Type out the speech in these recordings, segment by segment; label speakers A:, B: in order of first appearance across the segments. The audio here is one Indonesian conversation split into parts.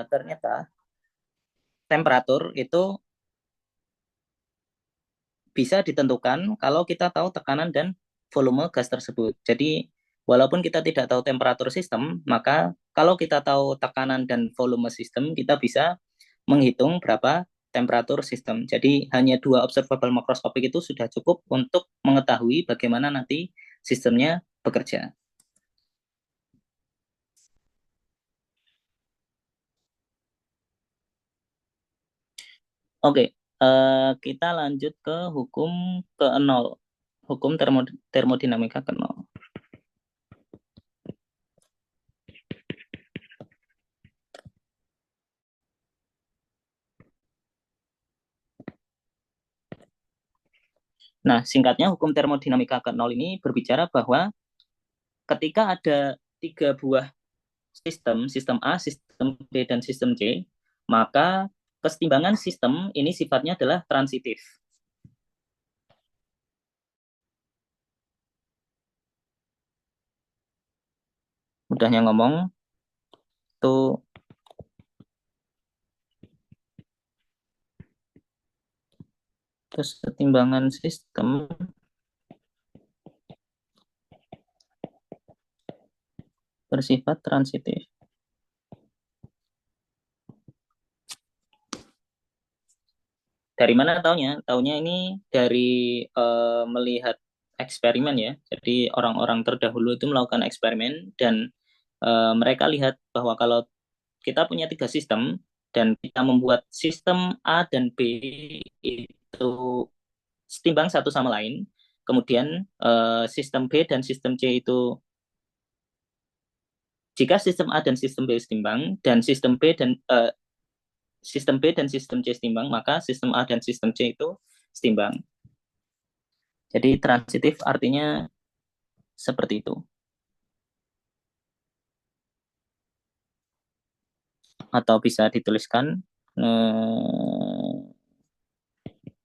A: ternyata temperatur itu bisa ditentukan kalau kita tahu tekanan dan volume gas tersebut. Jadi, walaupun kita tidak tahu temperatur sistem, maka kalau kita tahu tekanan dan volume sistem, kita bisa menghitung berapa temperatur sistem. Jadi, hanya dua observable makroskopik itu sudah cukup untuk mengetahui bagaimana nanti sistemnya bekerja. Oke, kita lanjut ke hukum ke-0, hukum termodinamika ke-0. Nah, singkatnya hukum termodinamika ke-0 ini berbicara bahwa ketika ada tiga buah sistem, sistem A, sistem B, dan sistem C, maka kesetimbangan sistem ini sifatnya adalah transitif. Mudahnya ngomong, tuh kesetimbangan sistem bersifat transitif. Dari mana taunya? Taunya ini dari melihat eksperimen ya. Jadi orang-orang terdahulu itu melakukan eksperimen dan mereka lihat bahwa kalau kita punya tiga sistem dan kita membuat sistem A dan B itu setimbang satu sama lain, kemudian sistem B dan sistem C itu jika sistem A dan sistem B setimbang dan sistem B dan sistem C setimbang, maka sistem A dan sistem C itu setimbang. Jadi transitif artinya seperti itu. Atau bisa dituliskan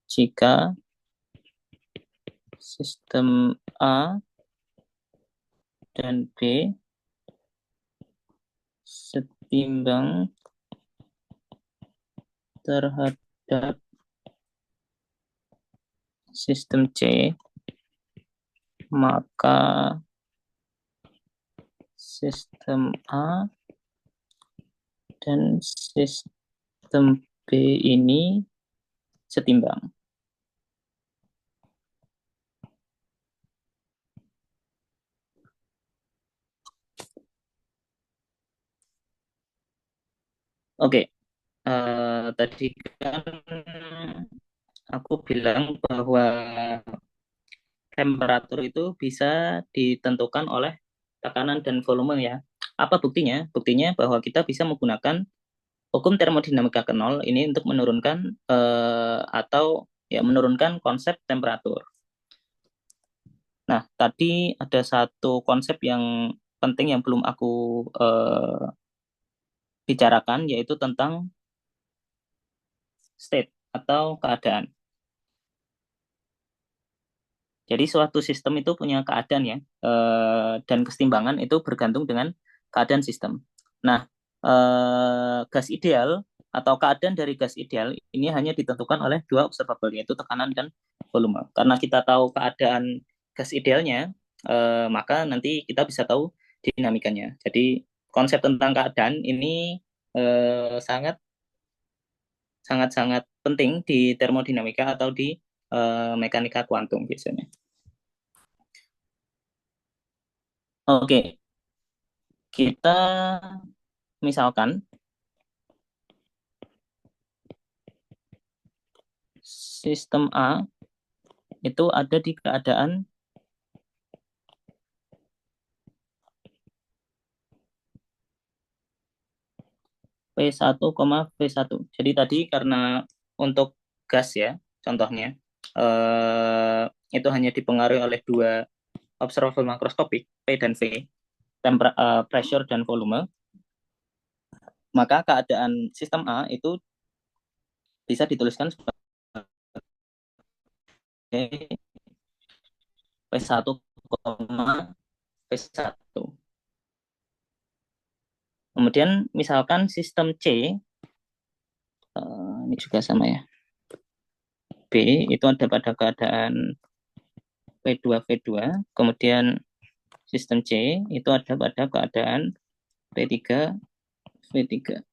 A: jika sistem A dan B setimbang terhadap sistem C, maka sistem A dan sistem B ini setimbang. Oke, tadi kan aku bilang bahwa temperatur itu bisa ditentukan oleh tekanan dan volume ya. Apa buktinya? Buktinya bahwa kita bisa menggunakan hukum termodinamika ke nol ini untuk menurunkan atau ya menurunkan konsep temperatur. Nah, tadi ada satu konsep yang penting yang belum aku bicarakan yaitu tentang state atau keadaan. Jadi suatu sistem itu punya keadaan ya, dan kesetimbangan itu bergantung dengan keadaan sistem. Nah, gas ideal atau keadaan dari gas ideal ini hanya ditentukan oleh dua observable yaitu tekanan dan volume. Karena kita tahu keadaan gas idealnya, maka nanti kita bisa tahu dinamikanya. Jadi konsep tentang keadaan ini sangat sangat sangat penting di termodinamika atau di mekanika kuantum biasanya. Oke, kita misalkan sistem A itu ada di keadaan P1, P1. Jadi tadi karena untuk gas ya, contohnya, eh, itu hanya dipengaruhi oleh dua observable makroskopik, P dan V, pressure dan volume, maka keadaan sistem A itu bisa dituliskan sebagai P1, P1. Kemudian misalkan sistem C, ini juga sama ya, B itu ada pada keadaan V2, V2, kemudian sistem C itu ada pada keadaan V3, V3.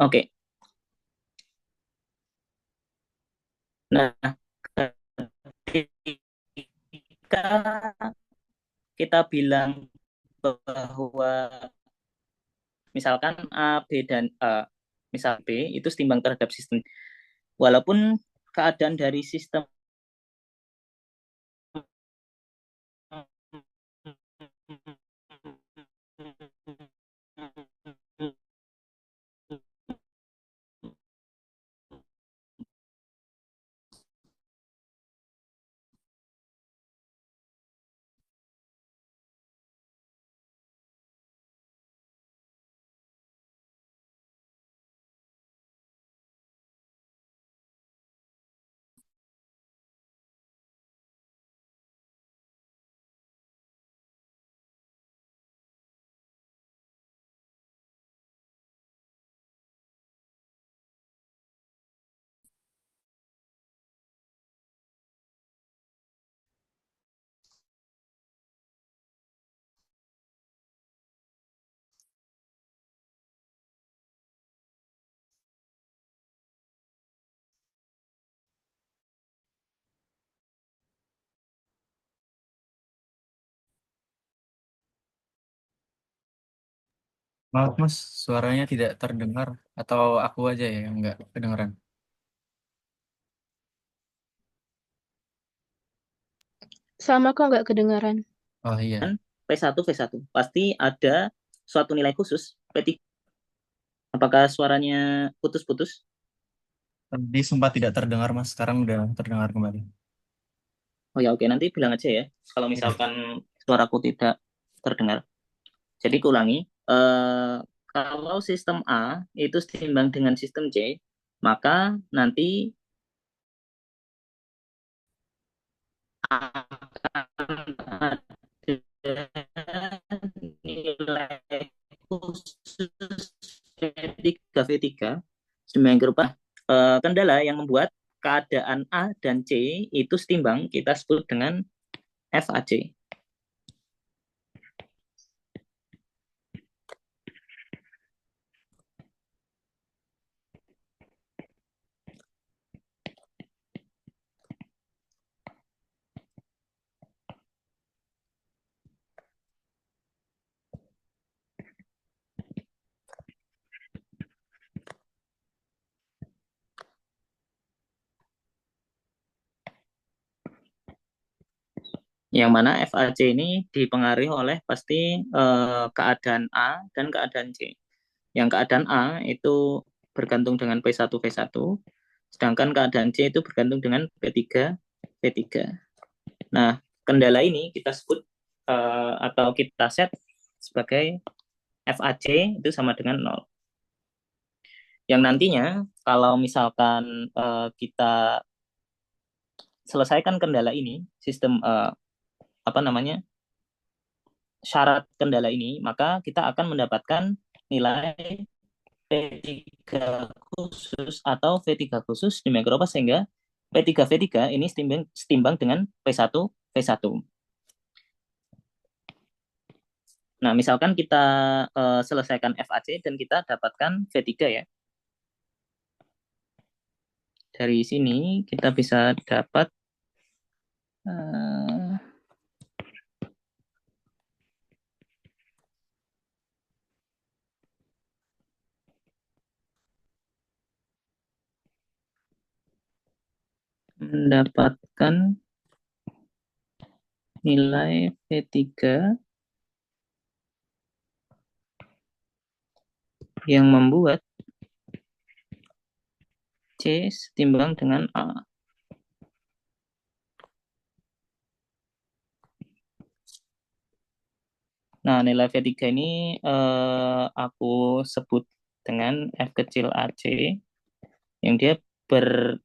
A: Oke, nah ketika kita bilang bahwa misalkan A, B, dan misal B itu setimbang terhadap sistem, walaupun keadaan dari sistem
B: Maaf Mas, suaranya tidak terdengar atau aku aja ya yang nggak kedengeran.
C: Sama kok nggak kedengaran.
B: Oh iya,
A: P1, V1 pasti ada suatu nilai khusus P3. Apakah suaranya putus-putus?
B: tadi sempat tidak terdengar Mas, sekarang udah terdengar kembali.
A: Oh ya, oke, nanti bilang aja ya kalau
B: Iya.
A: misalkan suaraku tidak terdengar. Jadi kulangi, eh, kalau sistem A itu seimbang dengan sistem C, maka nanti akan ada nilai khusus V3, V3 yang berupa kendala yang membuat keadaan A dan C itu setimbang, kita sebut dengan FAC. Yang mana FAC ini dipengaruhi oleh pasti keadaan A dan keadaan C. Yang keadaan A itu bergantung dengan P1, V1, sedangkan keadaan C itu bergantung dengan P3, V3. Nah, kendala ini kita sebut atau kita set sebagai FAC itu sama dengan 0. Yang nantinya kalau misalkan kita selesaikan kendala ini, sistem apa namanya, syarat kendala ini, maka kita akan mendapatkan nilai P3 khusus atau V3 khusus di Microsoft sehingga P3 V3 ini setimbang, setimbang dengan P1 V1. Nah, misalkan kita selesaikan FAC dan kita dapatkan V3 ya. Dari sini kita bisa dapat uh, mendapatkan nilai V3 yang membuat C setimbang dengan A. Nah, nilai V3 ini aku sebut dengan F kecil AC yang dia bergantung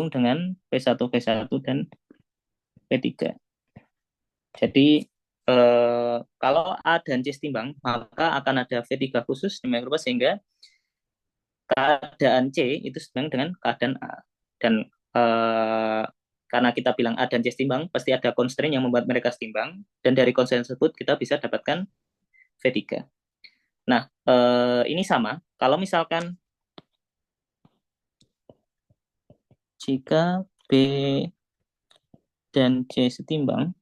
A: dengan P1, V1, dan P3. Jadi kalau A dan C setimbang, maka akan ada V3 khusus demikian rupa sehingga keadaan C itu setimbang dengan keadaan A. Dan karena kita bilang A dan C setimbang, pasti ada constraint yang membuat mereka setimbang, dan dari constraint tersebut kita bisa dapatkan V3. Nah, ini sama. Kalau misalkan jika B dan C setimbang,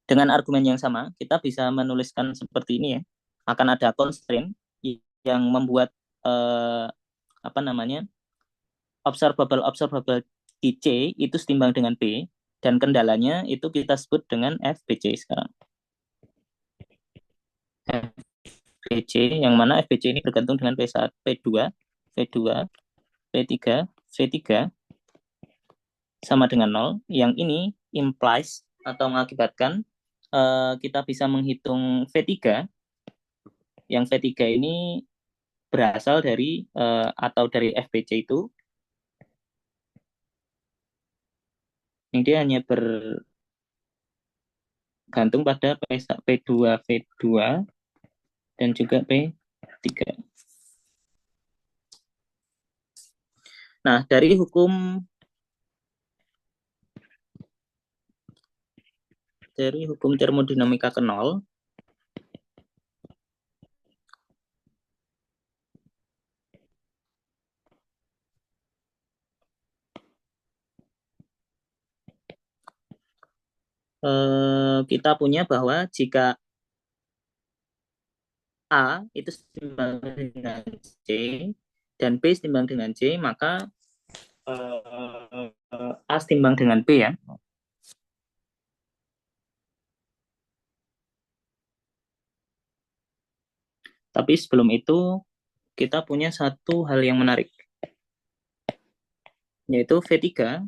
A: dengan argumen yang sama, kita bisa menuliskan seperti ini ya. Akan ada constraint yang membuat observable di C itu setimbang dengan B, dan kendalanya itu kita sebut dengan FBC sekarang. FBC, yang mana FBC ini bergantung dengan P1, P2, V2, P3, V3 sama dengan 0. Yang ini implies atau mengakibatkan kita bisa menghitung V3, yang V3 ini berasal dari atau dari FBC itu, yang dia hanya bergantung pada P2, V2, dan juga P3. Nah, dari hukum termodinamika ke nol, kita punya bahwa jika A itu setimbang dengan C dan B setimbang dengan C, maka A setimbang dengan B ya. Tapi sebelum itu kita punya satu hal yang menarik, yaitu V3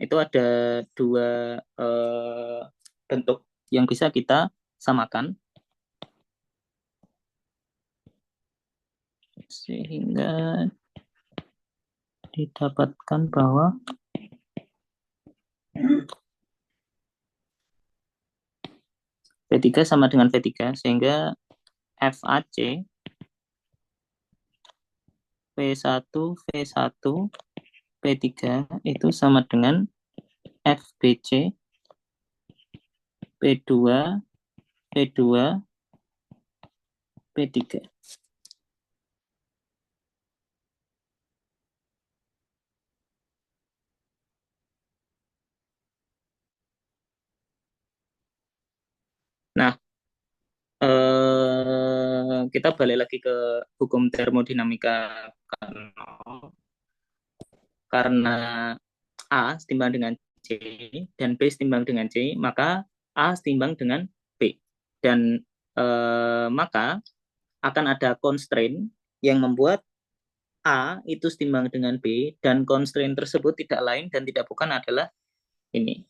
A: itu ada dua bentuk yang bisa kita samakan, sehingga didapatkan bahwa V3 sama dengan V3, sehingga FAC P1, V1, P3 itu sama dengan FBC P2, P2, P3. Nah, kita balik lagi ke hukum termodinamika karena A setimbang dengan C dan B setimbang dengan C, maka A setimbang dengan B. Dan maka akan ada constraint yang membuat A itu setimbang dengan B, dan constraint tersebut tidak lain dan tidak bukan adalah ini.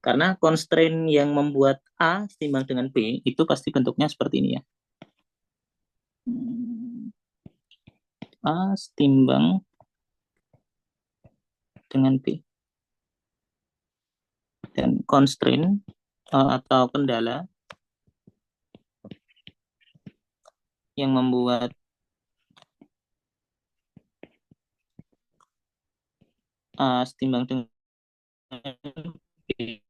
A: Karena constraint yang membuat A setimbang dengan B itu pasti bentuknya seperti ini ya. A setimbang dengan B. Dan constraint atau kendala yang membuat A setimbang dengan B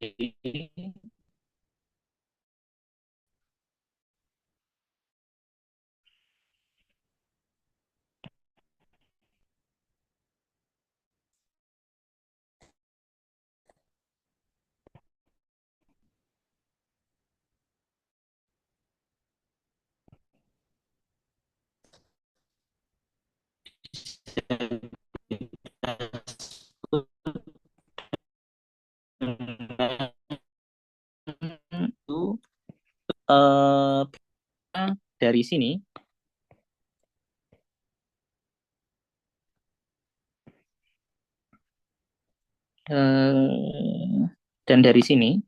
A: itu dari sini dan dari sini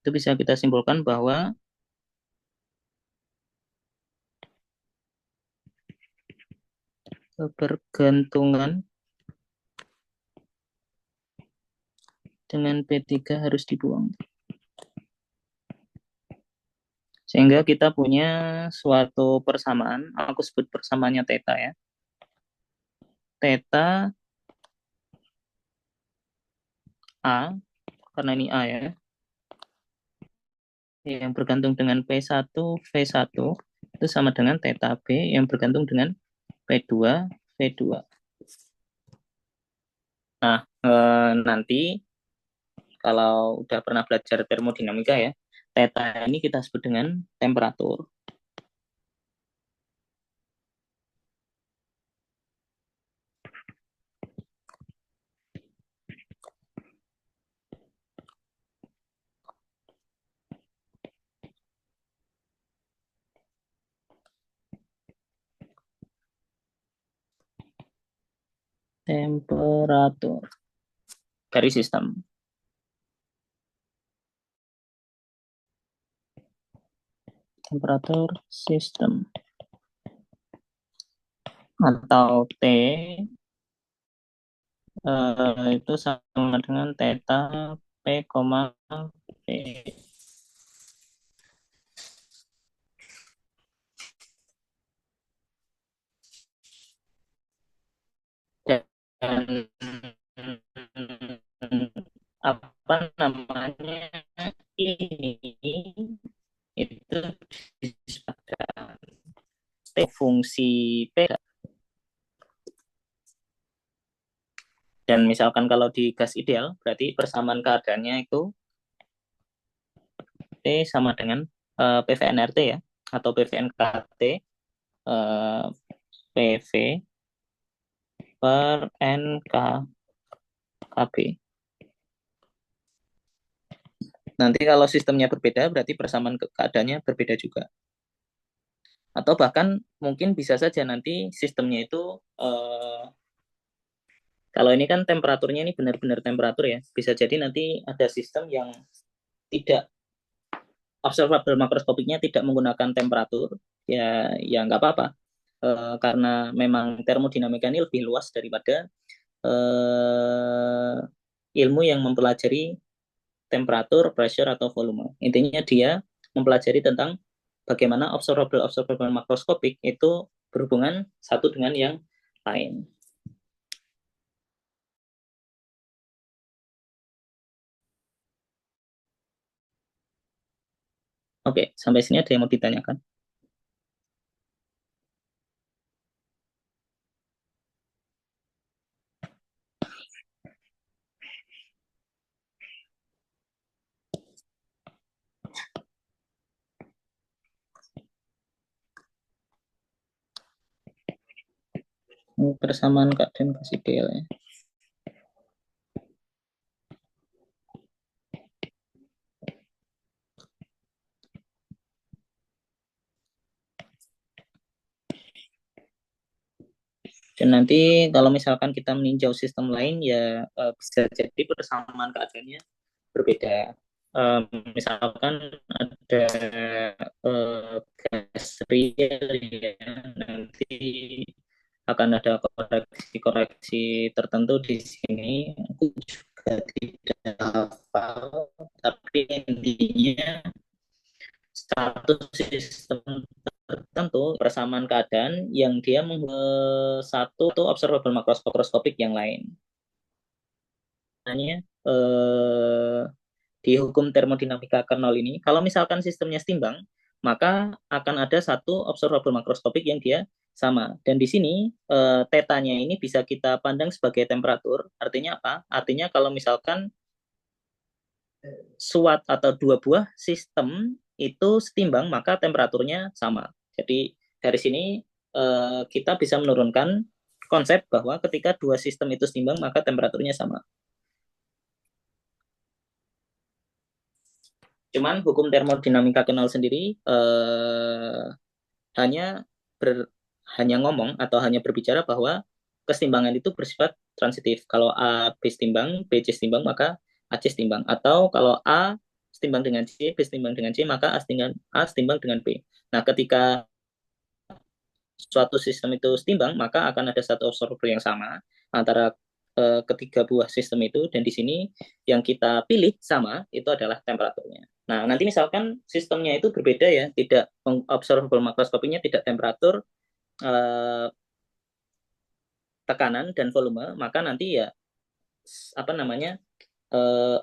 A: Itu bisa kita simpulkan bahwa kebergantungan dengan P3 harus dibuang. Sehingga kita punya suatu persamaan, aku sebut persamaannya theta ya. Theta A, karena ini A ya, yang bergantung dengan P1, V1, itu sama dengan theta B yang bergantung dengan P2, V2. Nah, nanti kalau udah pernah belajar termodinamika ya, theta ini kita sebut dengan temperatur. Temperatur dari sistem. Temperatur sistem. Atau T itu sama dengan theta P, P. Dan apa namanya ini itu disebutkan fungsi P. Dan misalkan kalau di gas ideal berarti persamaan keadaannya itu T sama dengan PVnRT ya, atau PVnKT PV per NKKB. Nanti kalau sistemnya berbeda berarti persamaan keadaannya berbeda juga. Atau bahkan mungkin bisa saja nanti sistemnya itu kalau ini kan temperaturnya ini benar-benar temperatur ya, bisa jadi nanti ada sistem yang tidak observable makroskopiknya tidak menggunakan temperatur, ya nggak apa-apa. Karena memang termodinamika ini lebih luas daripada ilmu yang mempelajari temperatur, pressure, atau volume. Intinya dia mempelajari tentang bagaimana observable makroskopik itu berhubungan satu dengan yang lain. Oke, sampai sini ada yang mau ditanyakan? Persamaan keadaan gas ideal ya. Dan nanti kalau misalkan kita meninjau sistem lain ya bisa jadi persamaan keadaannya berbeda. Misalkan ada gas real ya, nanti akan ada koreksi-koreksi tertentu di sini. Aku juga tidak hafal, tapi intinya satu sistem tertentu persamaan keadaan yang dia satu tuh observable makroskopik yang lain. Hanya di hukum termodinamika kernel ini, kalau misalkan sistemnya setimbang, maka akan ada satu observable makroskopik yang dia sama. Dan di sini tetanya ini bisa kita pandang sebagai temperatur. Artinya apa? Artinya kalau misalkan suat atau dua buah sistem itu setimbang, maka temperaturnya sama. Jadi dari sini kita bisa menurunkan konsep bahwa ketika dua sistem itu setimbang, maka temperaturnya sama. Cuman hukum termodinamika kernel sendiri hanya ngomong atau hanya berbicara bahwa kesetimbangan itu bersifat transitif. Kalau A B setimbang, B C setimbang, maka AC setimbang. Atau kalau A setimbang dengan C, B setimbang dengan C, maka A setimbang dengan B. Nah, ketika suatu sistem itu setimbang, maka akan ada satu observable yang sama antara ketiga buah sistem itu, dan di sini yang kita pilih sama itu adalah temperaturnya. Nah, nanti misalkan sistemnya itu berbeda ya, tidak observable makroskopinya tidak temperatur, eh, tekanan dan volume, maka nanti ya apa namanya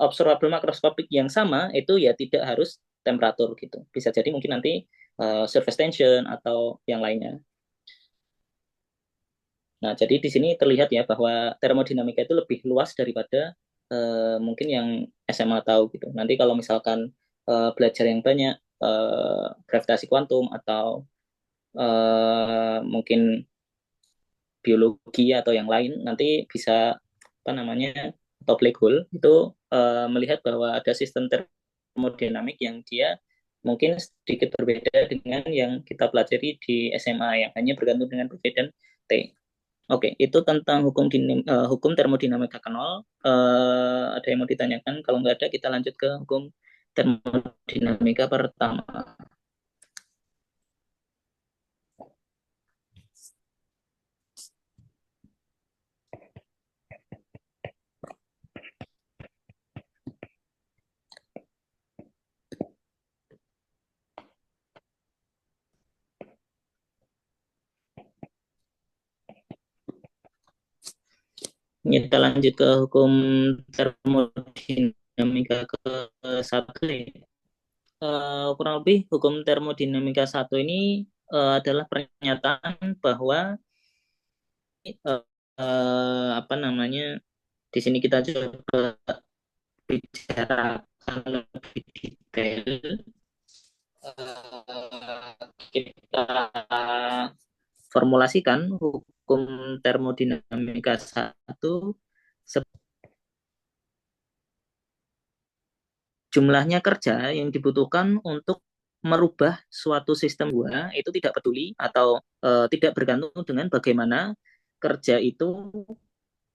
A: observable makroskopik yang sama itu ya tidak harus temperatur gitu. Bisa jadi mungkin nanti surface tension atau yang lainnya. Nah, jadi di sini terlihat ya bahwa termodinamika itu lebih luas daripada mungkin yang SMA tahu gitu. Nanti kalau misalkan belajar yang banyak gravitasi kuantum atau mungkin biologi atau yang lain, nanti bisa apa namanya atau black hole itu melihat bahwa ada sistem termodinamik yang dia mungkin sedikit berbeda dengan yang kita pelajari di SMA yang hanya bergantung dengan B dan T. Oke, itu tentang hukum termodinamika kanal. Ada yang mau ditanyakan? Kalau nggak ada, kita lanjut ke hukum termodinamika pertama. Kita lanjut ke hukum termodinamika ke satu ya. Kurang lebih hukum termodinamika satu ini adalah pernyataan bahwa apa namanya di sini kita coba bicarakan lebih detail. Kita formulasikan hukum termodinamika satu, jumlahnya kerja yang dibutuhkan untuk merubah suatu sistem gua itu tidak peduli atau tidak bergantung dengan bagaimana kerja itu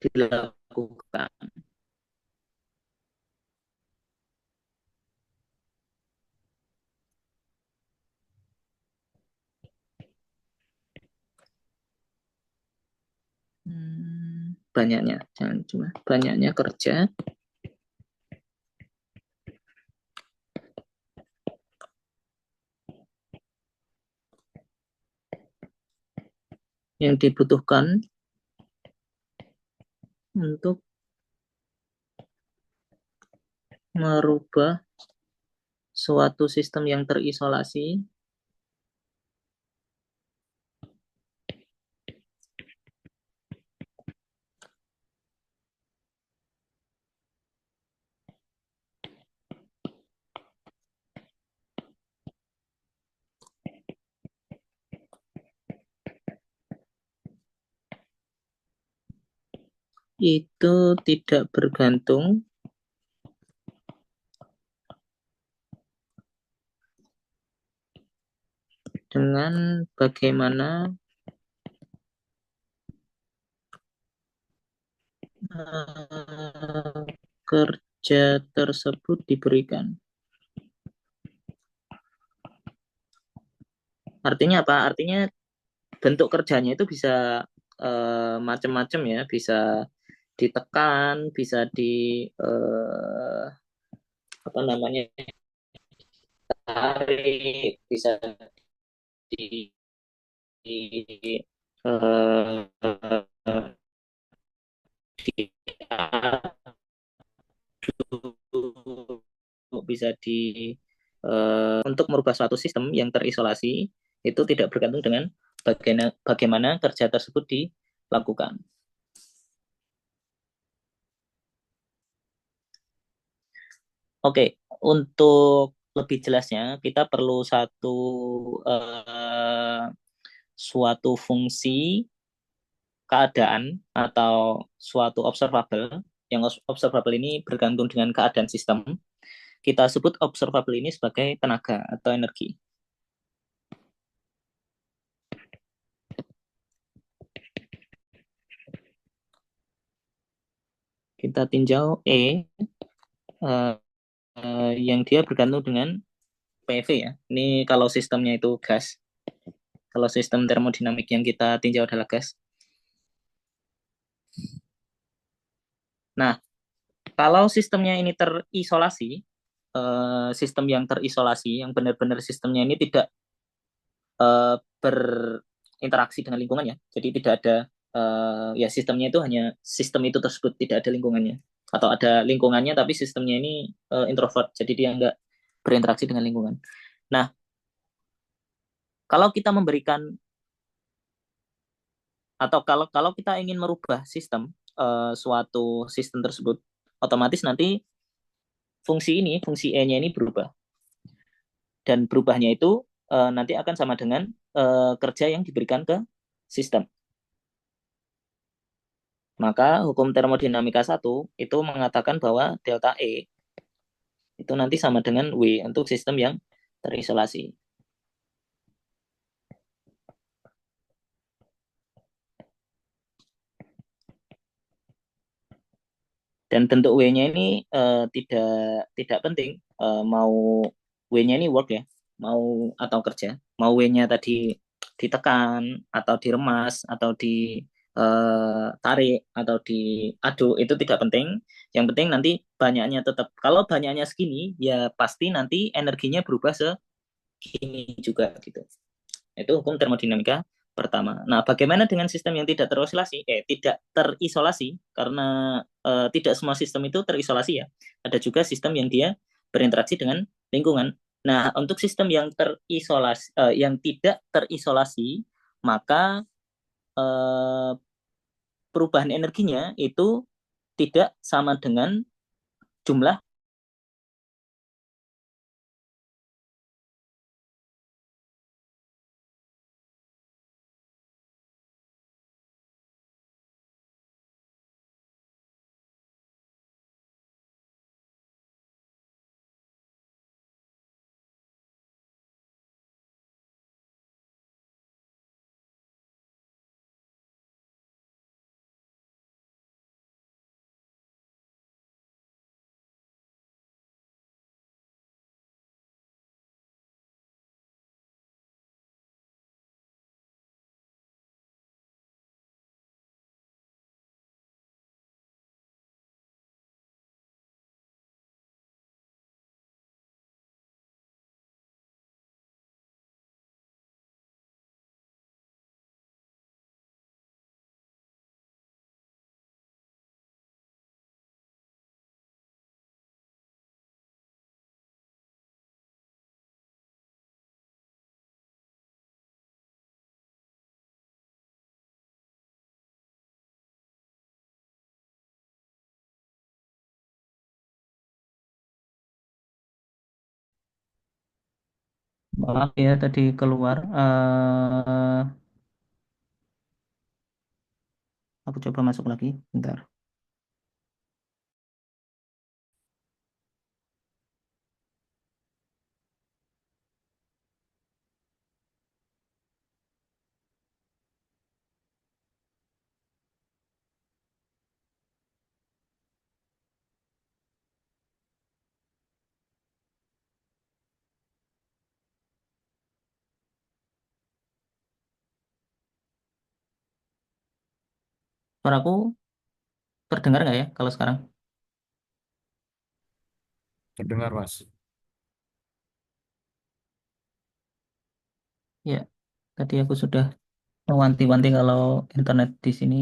A: dilakukan. Banyaknya, jangan cuma banyaknya kerja yang dibutuhkan untuk merubah suatu sistem yang terisolasi itu tidak bergantung dengan bagaimana kerja tersebut diberikan. Artinya apa? Artinya bentuk kerjanya itu bisa macam-macam ya, bisa ditekan, bisa di apa namanya tarik, bisa di, di bisa di untuk merubah suatu sistem yang terisolasi itu tidak bergantung dengan bagaimana kerja tersebut dilakukan. Oke, untuk lebih jelasnya kita perlu suatu fungsi keadaan atau suatu observable. Yang observable ini bergantung dengan keadaan sistem. Kita sebut observable ini sebagai tenaga atau energi. Kita tinjau E. yang dia bergantung dengan PV ya. Ini kalau sistemnya itu gas. Kalau sistem termodinamik yang kita tinjau adalah gas. Nah, kalau sistemnya ini terisolasi, sistem yang terisolasi, yang benar-benar sistemnya ini tidak berinteraksi dengan lingkungan ya. Jadi tidak ada ya sistemnya itu hanya sistem itu tersebut, tidak ada lingkungannya. Atau ada lingkungannya tapi sistemnya ini introvert, jadi dia nggak berinteraksi dengan lingkungan. Nah, kalau kita memberikan atau kalau kalau kita ingin merubah sistem suatu sistem tersebut, otomatis nanti fungsi E-nya ini berubah. Dan berubahnya itu nanti akan sama dengan kerja yang diberikan ke sistem. Maka hukum termodinamika 1 itu mengatakan bahwa delta E itu nanti sama dengan W untuk sistem yang terisolasi. Dan bentuk W-nya ini tidak penting, mau W-nya ini work ya, mau atau kerja, mau W-nya tadi ditekan atau diremas atau ditarik atau diaduk itu tidak penting. Yang penting nanti banyaknya tetap. Kalau banyaknya segini, ya pasti nanti energinya berubah segini juga gitu. Itu hukum termodinamika pertama. Nah, bagaimana dengan sistem yang tidak terisolasi? Tidak terisolasi karena tidak semua sistem itu terisolasi ya. Ada juga sistem yang dia berinteraksi dengan lingkungan. Nah, untuk sistem yang terisolasi, yang tidak terisolasi, maka eh, perubahan energinya itu tidak sama dengan jumlah. Maaf ya tadi keluar. Aku coba masuk lagi. Bentar. Suaraku terdengar nggak ya kalau sekarang?
B: Terdengar, Mas.
A: Ya, tadi aku sudah mewanti-wanti kalau internet di sini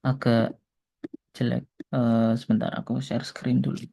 A: agak jelek. Sebentar, aku share screen dulu.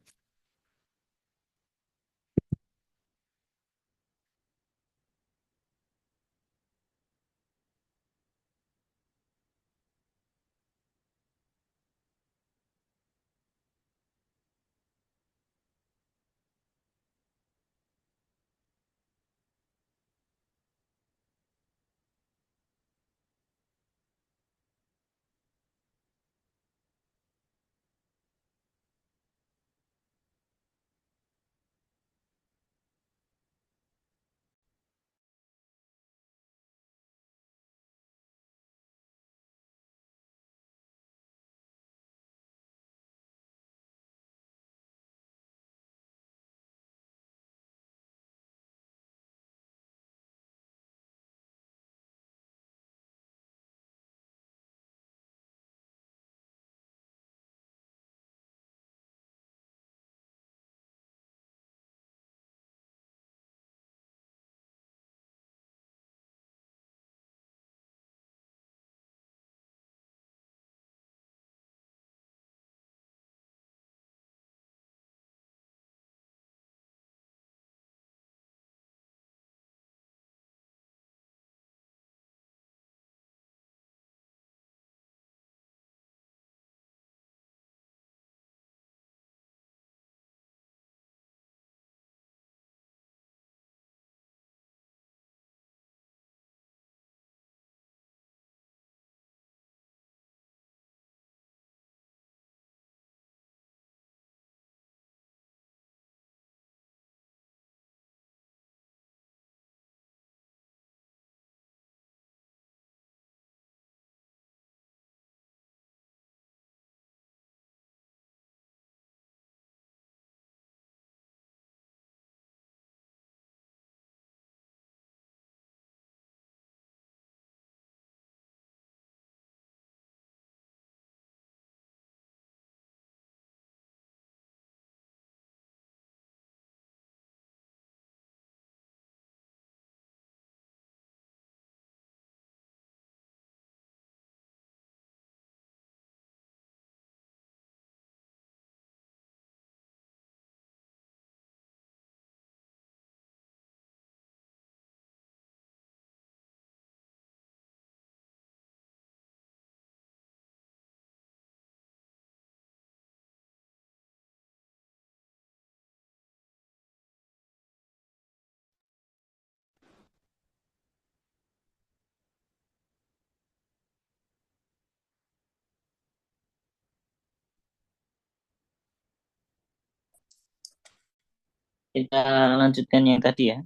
A: Kita lanjutkan yang tadi ya.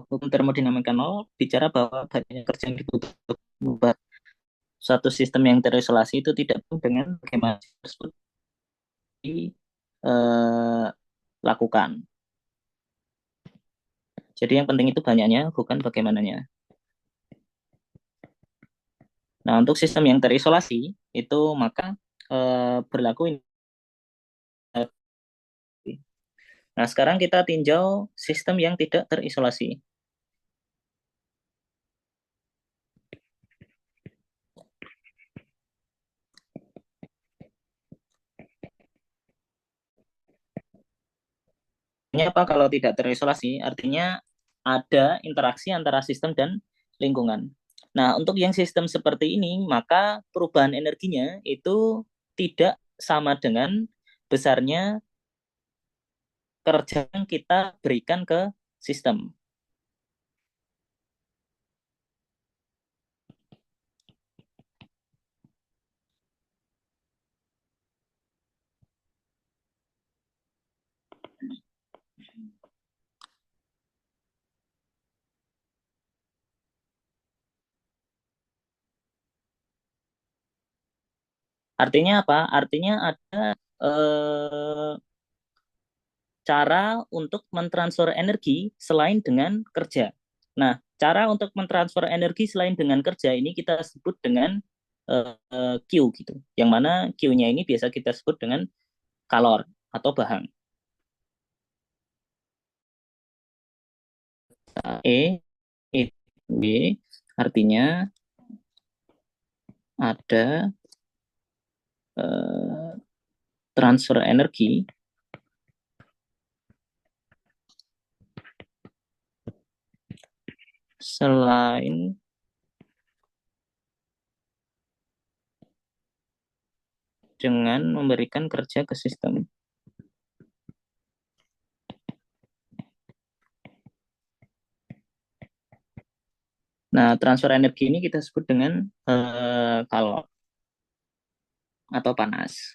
A: Hukum termodinamika nol bicara bahwa banyaknya kerja yang dibutuhkan membuat suatu sistem yang terisolasi itu tidak perlu dengan bagaimana tersebut dilakukan. Jadi yang penting itu banyaknya, bukan bagaimananya. Nah, untuk sistem yang terisolasi itu maka berlaku ini. Nah, sekarang kita tinjau sistem yang tidak terisolasi. Artinya apa kalau tidak terisolasi? Artinya ada interaksi antara sistem dan lingkungan. Nah, untuk yang sistem seperti ini, maka perubahan energinya itu tidak sama dengan besarnya kerja yang kita berikan ke sistem. Artinya apa? Artinya ada cara untuk mentransfer energi selain dengan kerja. Nah, cara untuk mentransfer energi selain dengan kerja ini kita sebut dengan Q gitu. Yang mana Q-nya ini biasa kita sebut dengan kalor atau bahang. E, E, B artinya ada transfer energi selain dengan memberikan kerja ke sistem. Nah, transfer energi ini kita sebut dengan kalor atau panas.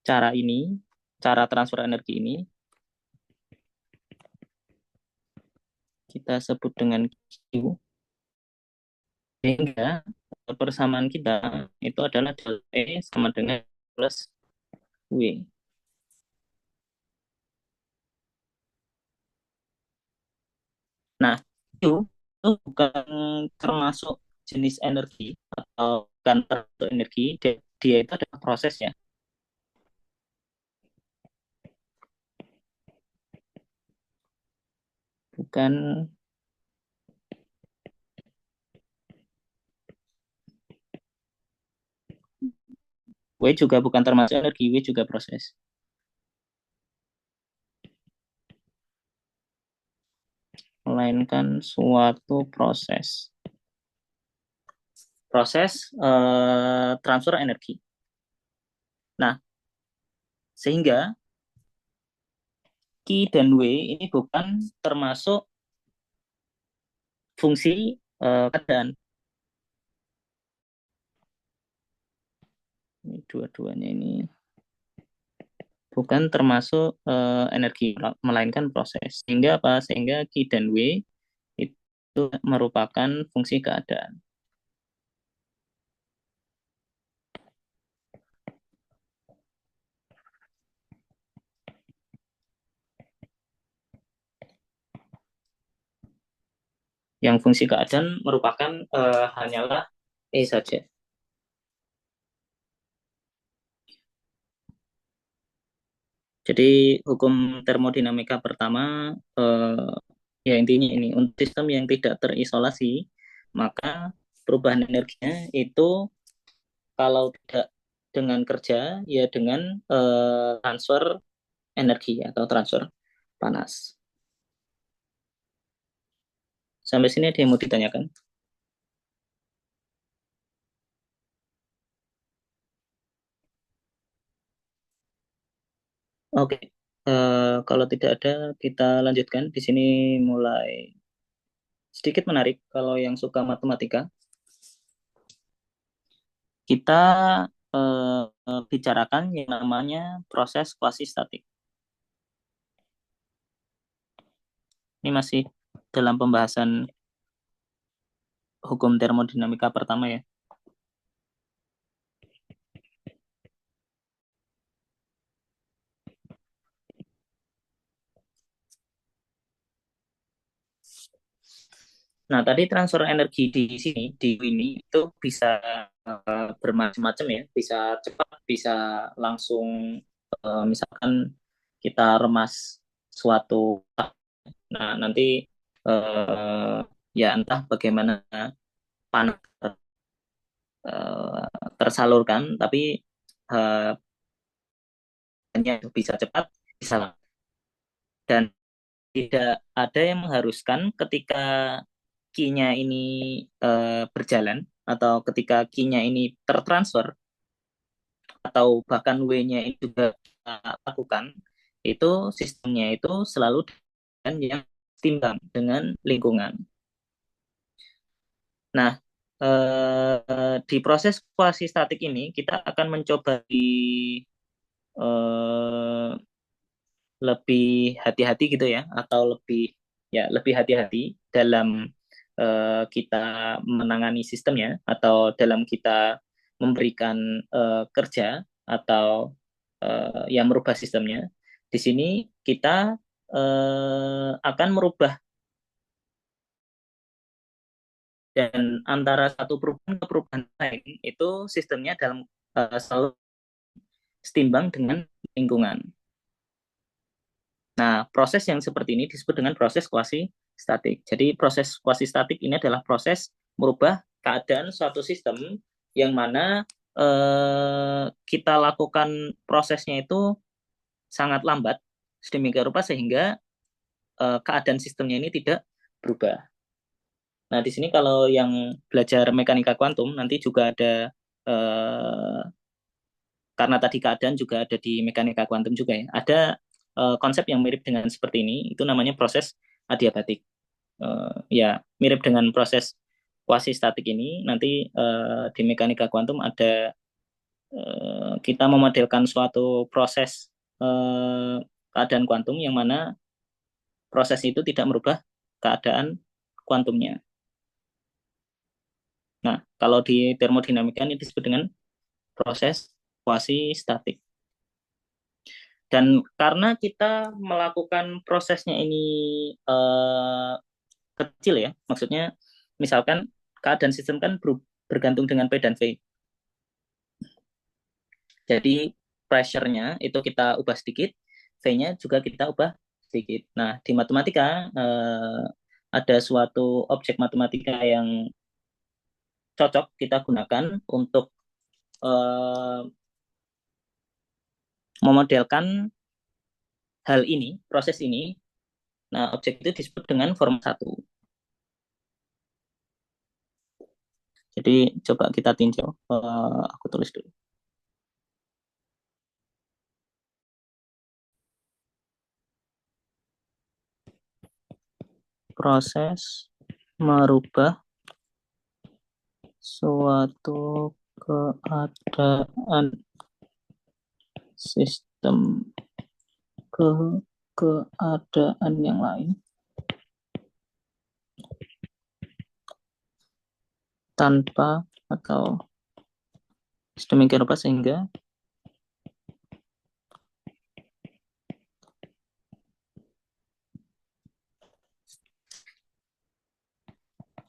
A: Cara transfer energi ini kita sebut dengan Q, sehingga persamaan kita itu adalah del E sama dengan plus W. Nah, Q itu bukan termasuk jenis energi atau bukan termasuk energi, dia itu adalah proses ya. Bukan W juga bukan termasuk energi, W juga proses. Melainkan suatu proses. Proses transfer energi. Nah, sehingga Q dan W ini bukan termasuk fungsi keadaan. Ini dua-duanya ini bukan termasuk energi, melainkan proses. Sehingga apa? Sehingga Q dan W itu merupakan fungsi keadaan. Yang fungsi keadaan merupakan hanyalah E saja. Jadi hukum termodinamika pertama ya intinya ini, untuk sistem yang tidak terisolasi, maka perubahan energinya itu kalau tidak dengan kerja, ya dengan transfer energi atau transfer panas. Sampai sini ada yang mau ditanyakan? Oke, kalau tidak ada, kita lanjutkan. Di sini mulai sedikit menarik kalau yang suka matematika. Kita bicarakan yang namanya proses kuasi statik. Ini masih dalam pembahasan hukum termodinamika pertama ya. Nah, tadi transfer energi di sini, di ini itu bisa bermacam-macam ya. Bisa cepat, bisa langsung, misalkan kita remas suatu, nah nanti eh, ya entah bagaimana panas tersalurkan, tapi eh, hanya bisa cepat, bisa lambat. Dan tidak ada yang mengharuskan ketika key-nya ini berjalan atau ketika key-nya ini tertransfer atau bahkan W-nya ini juga kita lakukan, itu sistemnya itu selalu dengan yang setimbang dengan lingkungan. Nah, di proses kuasi statik ini kita akan mencoba eh, lebih hati-hati gitu ya, atau lebih hati-hati dalam kita menangani sistemnya atau dalam kita memberikan kerja atau yang merubah sistemnya. Di sini kita akan merubah, dan antara satu perubahan ke perubahan lain itu sistemnya selalu setimbang dengan lingkungan. Nah, proses yang seperti ini disebut dengan proses kuasi statik. Jadi, proses kuasi statik ini adalah proses merubah keadaan suatu sistem yang mana kita lakukan prosesnya itu sangat lambat, sedemikian rupa sehingga keadaan sistemnya ini tidak berubah. Nah, di sini kalau yang belajar mekanika kuantum nanti juga ada, karena tadi keadaan juga ada di mekanika kuantum juga ya. Ada konsep yang mirip dengan seperti ini, itu namanya proses adiabatik. Ya, mirip dengan proses kuasi statik ini. Nanti di mekanika kuantum ada, kita memodelkan suatu proses keadaan kuantum yang mana proses itu tidak merubah keadaan kuantumnya. Nah, kalau di termodinamika ini disebut dengan proses kuasi statik. Dan karena kita melakukan prosesnya ini kecil ya, maksudnya misalkan keadaan sistem kan bergantung dengan P dan V. Jadi pressure-nya itu kita ubah sedikit, V-nya juga kita ubah sedikit. Nah, di matematika ada suatu objek matematika yang cocok kita gunakan untuk eh, memodelkan hal ini, proses ini. Nah, objek itu disebut dengan form 1. Jadi coba kita tinjau. Aku tulis dulu. Proses merubah suatu keadaan sistem ke keadaan yang lain tanpa atau sedemikian rupa sehingga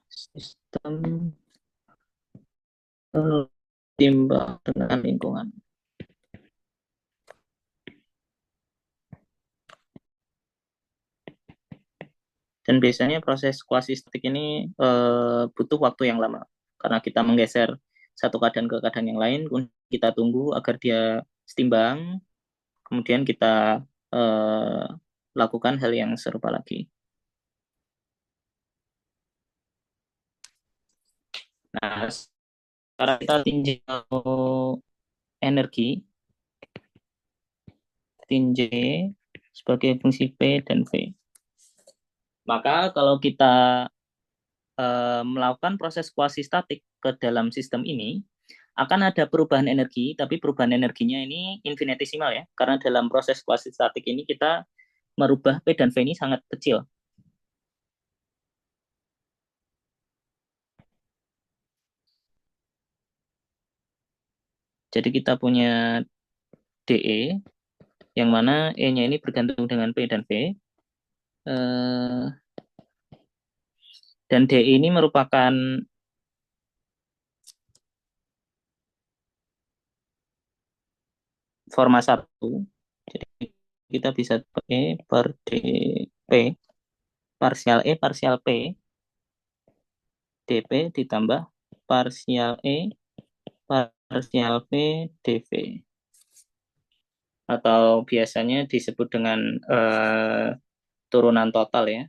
A: sistem seimbang dengan lingkungan. Dan biasanya proses kuasi statik ini butuh waktu yang lama karena kita menggeser satu keadaan ke keadaan yang lain, kita tunggu agar dia setimbang, kemudian kita lakukan hal yang serupa lagi. Nah, sekarang kita tinjau energi, tinjau sebagai fungsi P dan V. Maka kalau kita melakukan proses kuasi statik ke dalam sistem ini, akan ada perubahan energi, tapi perubahan energinya ini infinitesimal ya, karena dalam proses kuasitatik ini kita merubah P dan V ini sangat kecil. Jadi kita punya DE, yang mana E-nya ini bergantung dengan P dan V. Dan DE ini merupakan forma 1. Jadi kita bisa E per dP, parsial E, parsial P, dP ditambah parsial E, parsial P, dV. Atau biasanya disebut dengan turunan total ya.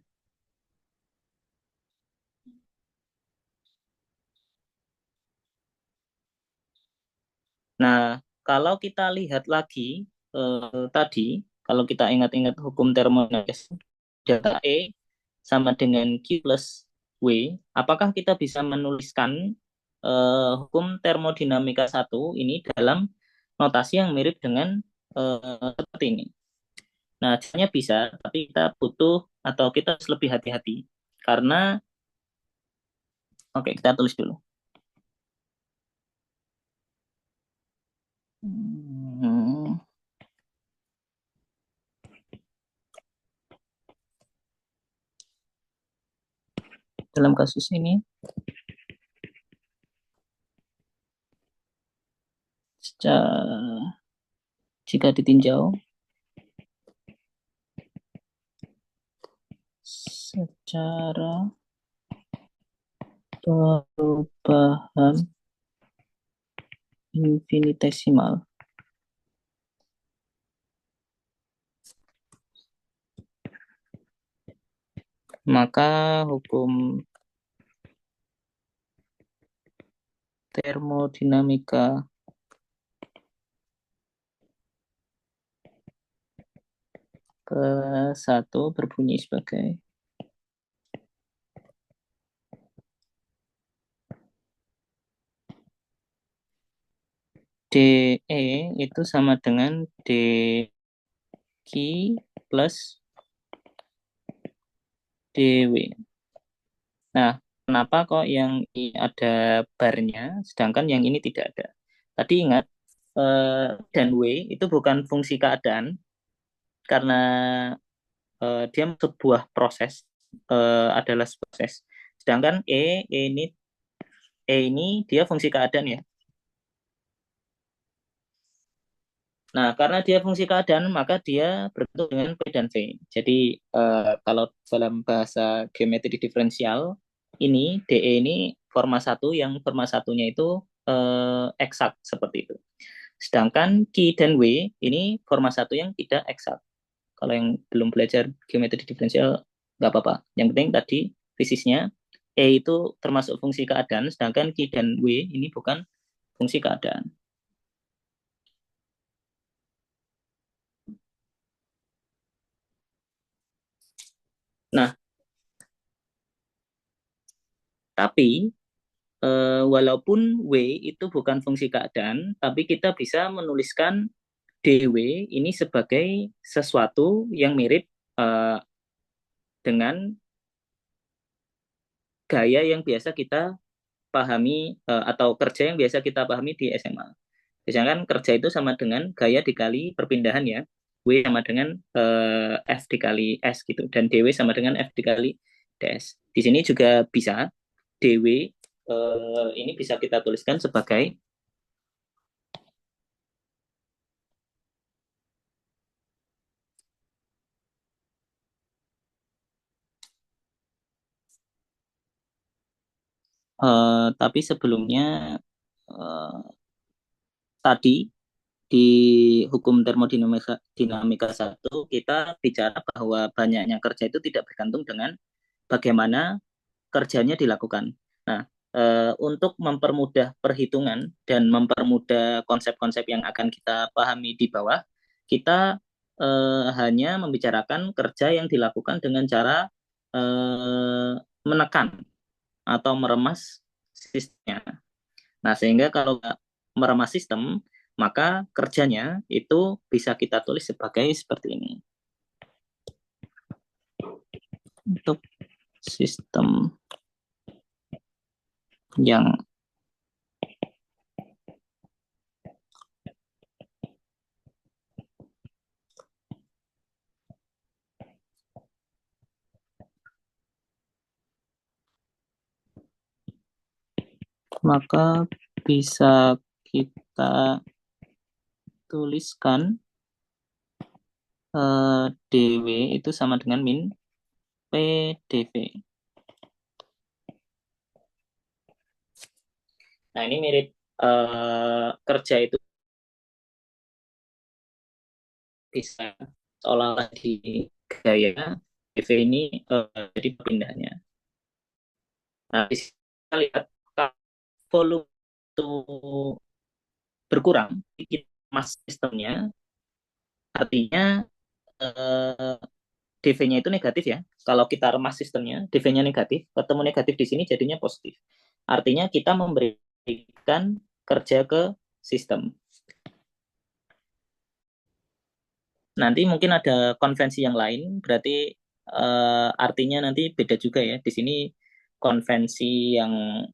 A: Nah, kalau kita lihat lagi tadi, kalau kita ingat-ingat hukum termodinamika, delta E sama dengan Q plus W, apakah kita bisa menuliskan hukum termodinamika 1 ini dalam notasi yang mirip dengan seperti ini? Nah, caranya bisa, tapi kita butuh atau kita harus lebih hati-hati. Karena, oke, kita tulis dulu. Dalam kasus ini, jika ditinjau secara perubahan infinitesimal, maka hukum termodinamika ke-1 berbunyi sebagai DE itu sama dengan dQ plus DW. Nah, kenapa kok yang ini ada barnya, sedangkan yang ini tidak ada? Tadi ingat, dan W itu bukan fungsi keadaan, karena dia sebuah proses, adalah proses. Sedangkan E ini dia fungsi keadaan ya. Nah, karena dia fungsi keadaan, maka dia berbentuk dengan P dan V. Jadi, kalau dalam bahasa geometri diferensial, ini DE ini forma 1, yang forma satunya itu eksak, seperti itu. Sedangkan Q dan W ini forma 1 yang tidak eksak. Kalau yang belum belajar geometri diferensial, nggak apa-apa. Yang penting tadi fisisnya, E itu termasuk fungsi keadaan, sedangkan Q dan W ini bukan fungsi keadaan. Nah, tapi walaupun W itu bukan fungsi keadaan, tapi kita bisa menuliskan DW ini sebagai sesuatu yang mirip dengan gaya yang biasa kita pahami atau kerja yang biasa kita pahami di SMA. Biasanya kan kerja itu sama dengan gaya dikali perpindahan ya. W sama dengan F dikali S gitu. Dan DW sama dengan F dikali DS. Di sini juga bisa DW ini bisa kita tuliskan sebagai tapi sebelumnya tadi di hukum termodinamika dinamika 1 kita bicara bahwa banyaknya kerja itu tidak bergantung dengan bagaimana kerjanya dilakukan. Nah, untuk mempermudah perhitungan dan mempermudah konsep-konsep yang akan kita pahami di bawah, kita hanya membicarakan kerja yang dilakukan dengan cara menekan atau meremas sistemnya. Nah, sehingga kalau meremas sistem, maka kerjanya itu bisa kita tulis sebagai seperti ini. Untuk sistem yang maka bisa kita tuliskan DW itu sama dengan min PDV. Nah, ini mirip kerja itu bisa seolah-olah di gaya DV ini jadi pindahnya. Nah, di sini kita lihat volume itu berkurang, mas sistemnya, artinya DV-nya itu negatif ya. Kalau kita remas sistemnya, DV-nya negatif, ketemu negatif di sini jadinya positif. Artinya kita memberikan kerja ke sistem. Nanti mungkin ada konvensi yang lain, berarti artinya nanti beda juga ya. Di sini konvensi yang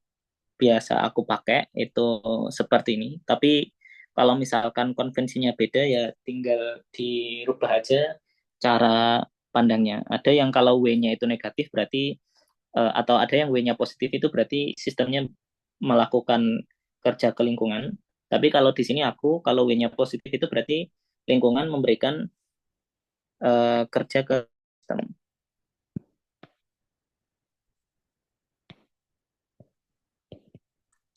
A: biasa aku pakai itu seperti ini. Tapi kalau misalkan konvensinya beda ya tinggal dirubah aja cara pandangnya. Ada yang kalau W-nya itu negatif berarti atau ada yang W-nya positif itu berarti sistemnya melakukan kerja ke lingkungan. Tapi kalau di sini aku kalau W-nya positif itu berarti lingkungan memberikan kerja ke sistem.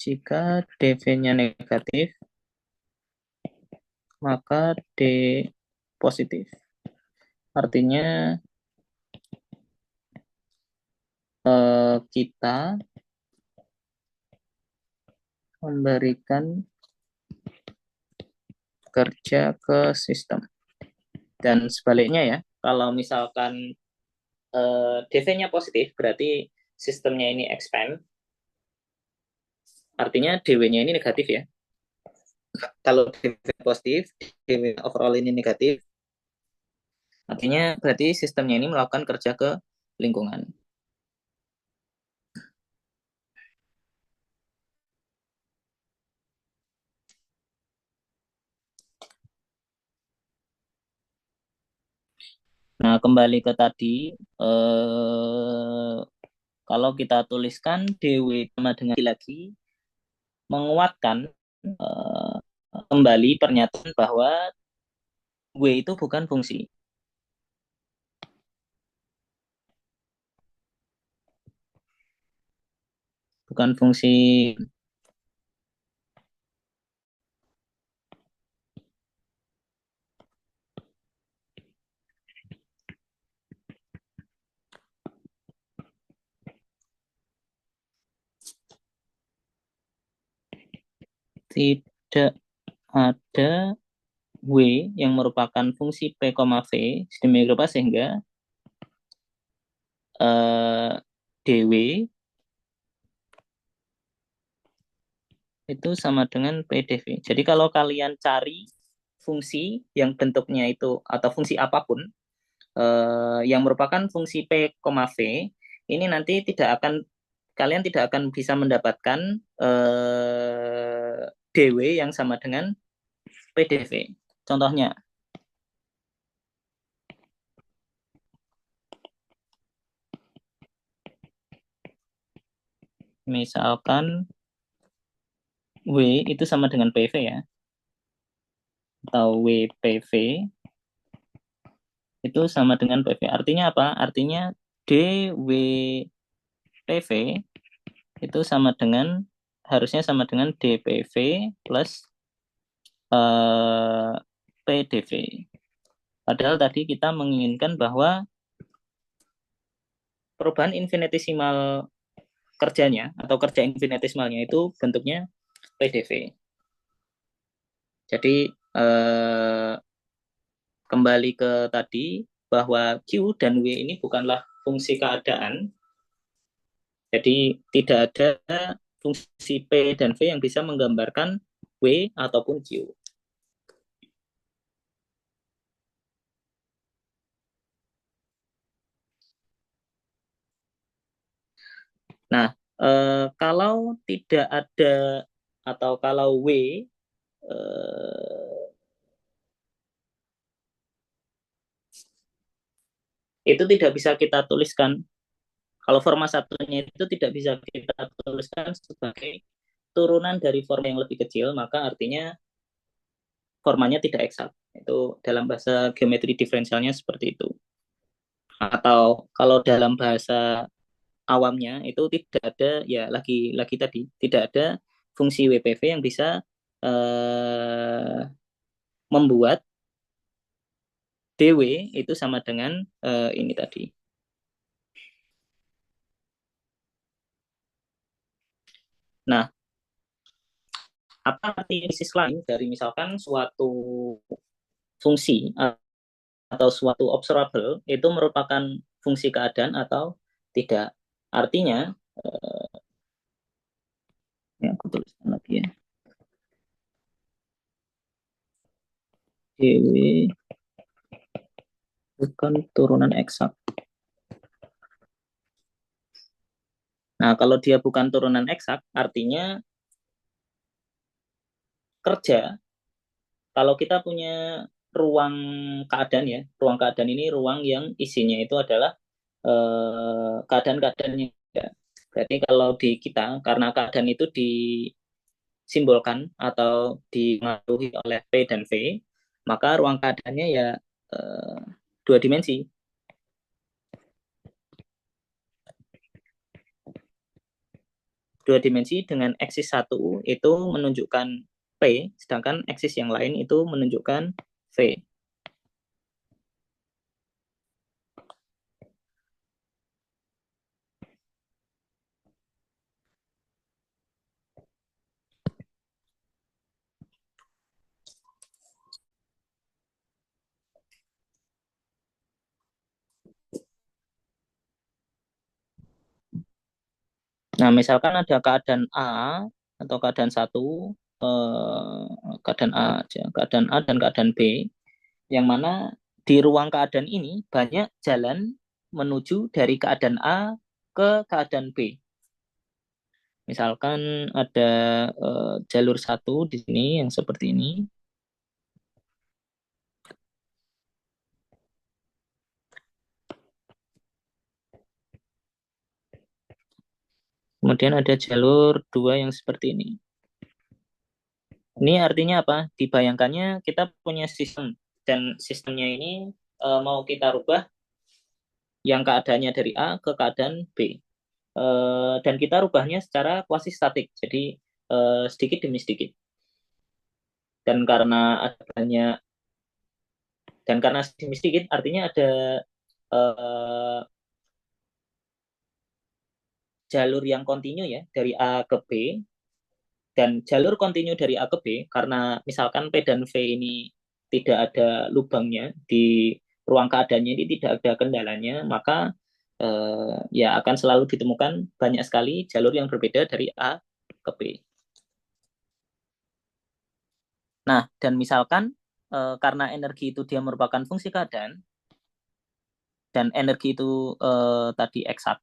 A: Jika DV-nya negatif, maka D positif. Artinya kita memberikan kerja ke sistem. Dan sebaliknya ya, kalau misalkan DV-nya positif, berarti sistemnya ini expand. Artinya DW-nya ini negatif ya. Kalau DV positif, DW overall ini negatif. Artinya berarti sistemnya ini melakukan kerja ke lingkungan. Nah, kembali ke tadi, kalau kita tuliskan DW sama dengan lagi, menguatkan kembali pernyataan bahwa W itu bukan fungsi. Bukan fungsi tidak ada W yang merupakan fungsi P, V sedemikian rupa sehingga DW itu sama dengan PDV. Jadi kalau kalian cari fungsi yang bentuknya itu atau fungsi apapun yang merupakan fungsi P, V, ini nanti kalian tidak akan bisa mendapatkan DW yang sama dengan PDV. Contohnya, misalkan W itu sama dengan PV ya, atau WPV itu sama dengan PV. Artinya apa? Artinya DWPV itu sama dengan harusnya sama dengan DPV plus PDV. Padahal tadi kita menginginkan bahwa perubahan infinitesimal kerjanya atau kerja infinitesimalnya itu bentuknya PDV. Jadi kembali ke tadi bahwa Q dan W ini bukanlah fungsi keadaan. Jadi tidak ada fungsi P dan V yang bisa menggambarkan W ataupun Q. Nah, kalau tidak ada atau kalau W itu tidak bisa kita tuliskan. Kalau forma satunya itu tidak bisa kita tuliskan sebagai turunan dari forma yang lebih kecil, maka artinya formanya tidak eksak. Itu dalam bahasa geometri diferensialnya seperti itu. Atau kalau dalam bahasa awamnya itu tidak ada, ya lagi tadi tidak ada fungsi WPV yang bisa membuat DW itu sama dengan ini tadi. Nah, apa arti basis lain dari misalkan suatu fungsi atau suatu observable itu merupakan fungsi keadaan atau tidak? Artinya, ya aku tuliskan lagi ya. DW bukan turunan eksak. Nah, kalau dia bukan turunan eksak, artinya kerja. Kalau kita punya ruang keadaan ya, ruang keadaan ini ruang yang isinya itu adalah keadaan-keadaan yang ada. Berarti kalau di kita, karena keadaan itu disimbolkan atau dipengaruhi oleh P dan V, maka ruang keadaannya ya eh, dua dimensi. Dua dimensi dengan eksis satu itu menunjukkan P, sedangkan eksis yang lain itu menunjukkan V. Nah, misalkan ada keadaan A atau keadaan satu, keadaan A aja, keadaan A dan keadaan B, yang mana di ruang keadaan ini banyak jalan menuju dari keadaan A ke keadaan B. Misalkan ada jalur satu di sini yang seperti ini. Kemudian ada jalur dua yang seperti ini. Ini artinya apa? Dibayangkannya kita punya sistem dan sistemnya ini mau kita rubah yang keadaannya dari A ke keadaan B. Dan kita rubahnya secara kuasi statik, jadi sedikit demi sedikit. Dan karena adanya dan karena sedikit demi sedikit artinya ada uh, jalur yang kontinu ya dari A ke B, dan jalur kontinu dari A ke B karena misalkan P dan V ini tidak ada lubangnya di ruang keadaannya, ini tidak ada kendalanya, maka ya akan selalu ditemukan banyak sekali jalur yang berbeda dari A ke B. Nah, dan misalkan karena energi itu dia merupakan fungsi keadaan, dan energi itu tadi eksak.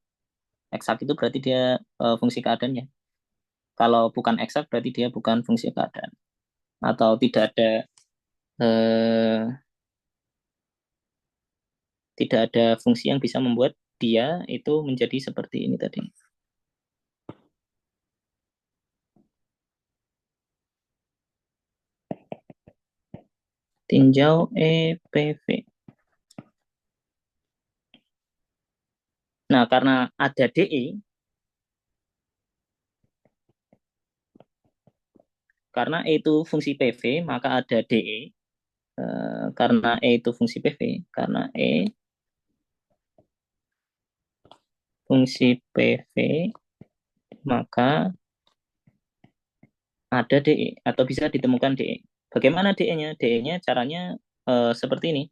A: Eksak itu berarti dia fungsi keadaannya. Kalau bukan eksak berarti dia bukan fungsi keadaan. Atau eh, tidak ada fungsi yang bisa membuat dia itu menjadi seperti ini tadi. Tinjau EPV. Nah, karena ada DE, karena E itu fungsi PV, maka ada DE. Karena E itu fungsi PV, karena E fungsi PV, maka ada DE atau bisa ditemukan DE. Bagaimana DE-nya? DE-nya caranya seperti ini.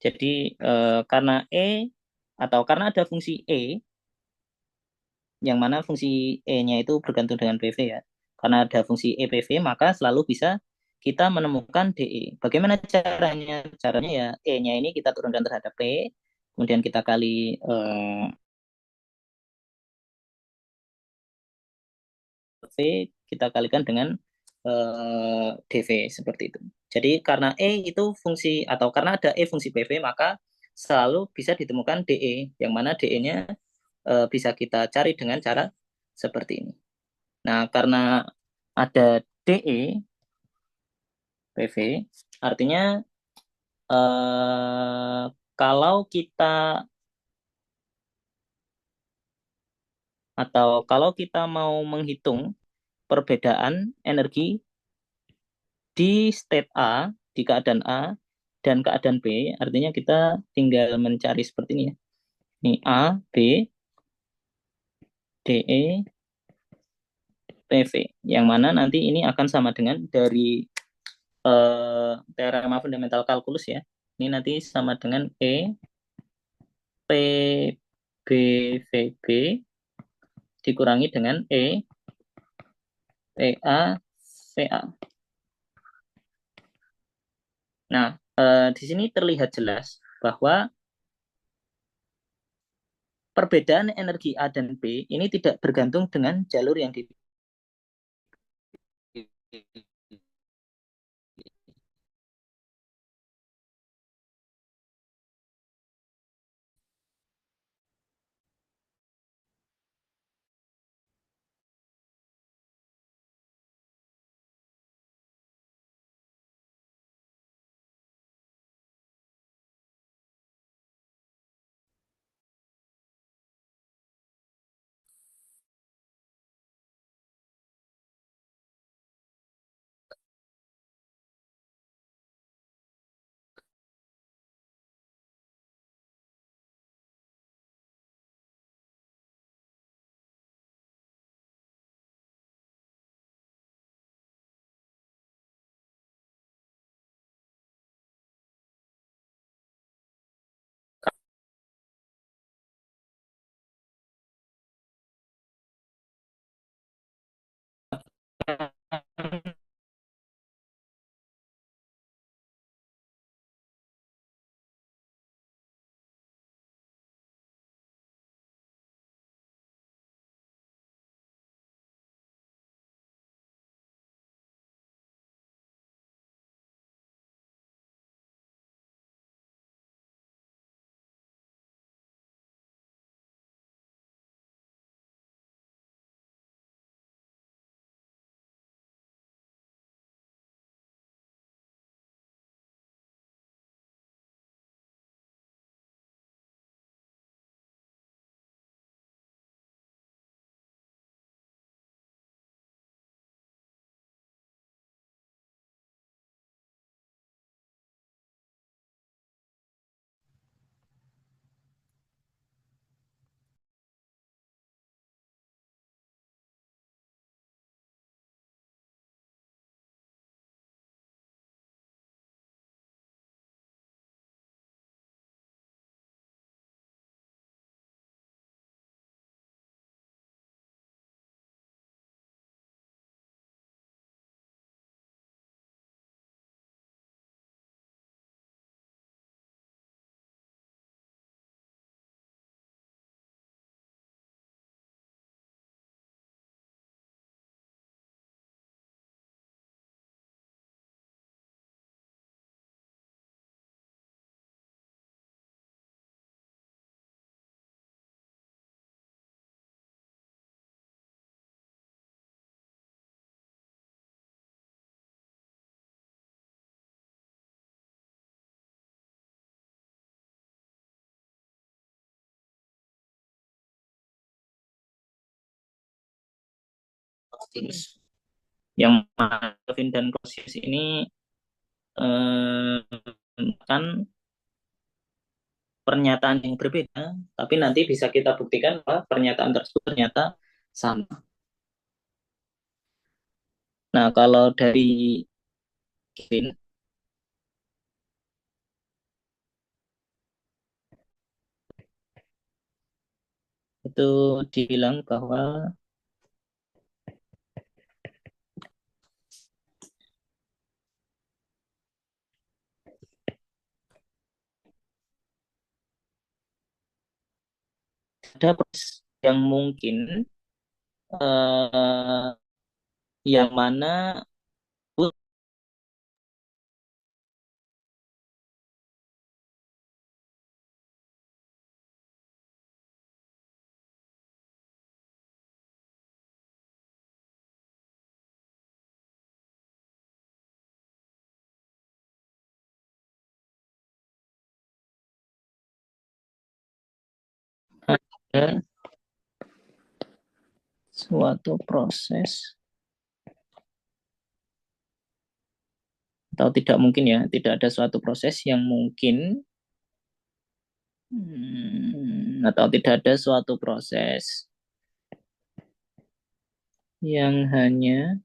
A: Jadi karena E atau karena ada fungsi E, yang mana fungsi E-nya itu bergantung dengan PV ya. karena ada fungsi EPV, maka selalu bisa kita menemukan DE. Bagaimana caranya? Caranya ya E-nya ini kita turunkan terhadap P, kemudian kita kali V, kita kalikan dengan DV seperti itu. Jadi karena E itu fungsi atau karena ada E fungsi PV, maka selalu bisa ditemukan DE, yang mana DE-nya bisa kita cari dengan cara seperti ini. Nah, karena ada DE PV, artinya kalau kita kalau kita mau menghitung perbedaan energi di state A, di keadaan A, dan keadaan B, artinya kita tinggal mencari seperti ini ya. Ini A, B, DE, PV. Yang mana nanti ini akan sama dengan dari teorema fundamental kalkulus ya. Ini nanti sama dengan E, P, B, V, B dikurangi dengan E, PA, VA. Nah, di sini terlihat jelas bahwa perbedaan energi A dan B ini tidak bergantung dengan jalur yang dipilih. Yang Kelvin dan Clausius ini kan pernyataan yang berbeda, tapi nanti bisa kita buktikan bahwa pernyataan tersebut ternyata sama. Nah, kalau dari Kelvin itu dibilang bahwa ada proses yang mungkin eh, yang mana ada suatu proses atau tidak mungkin ya, tidak ada suatu proses yang mungkin atau tidak ada suatu proses yang hanya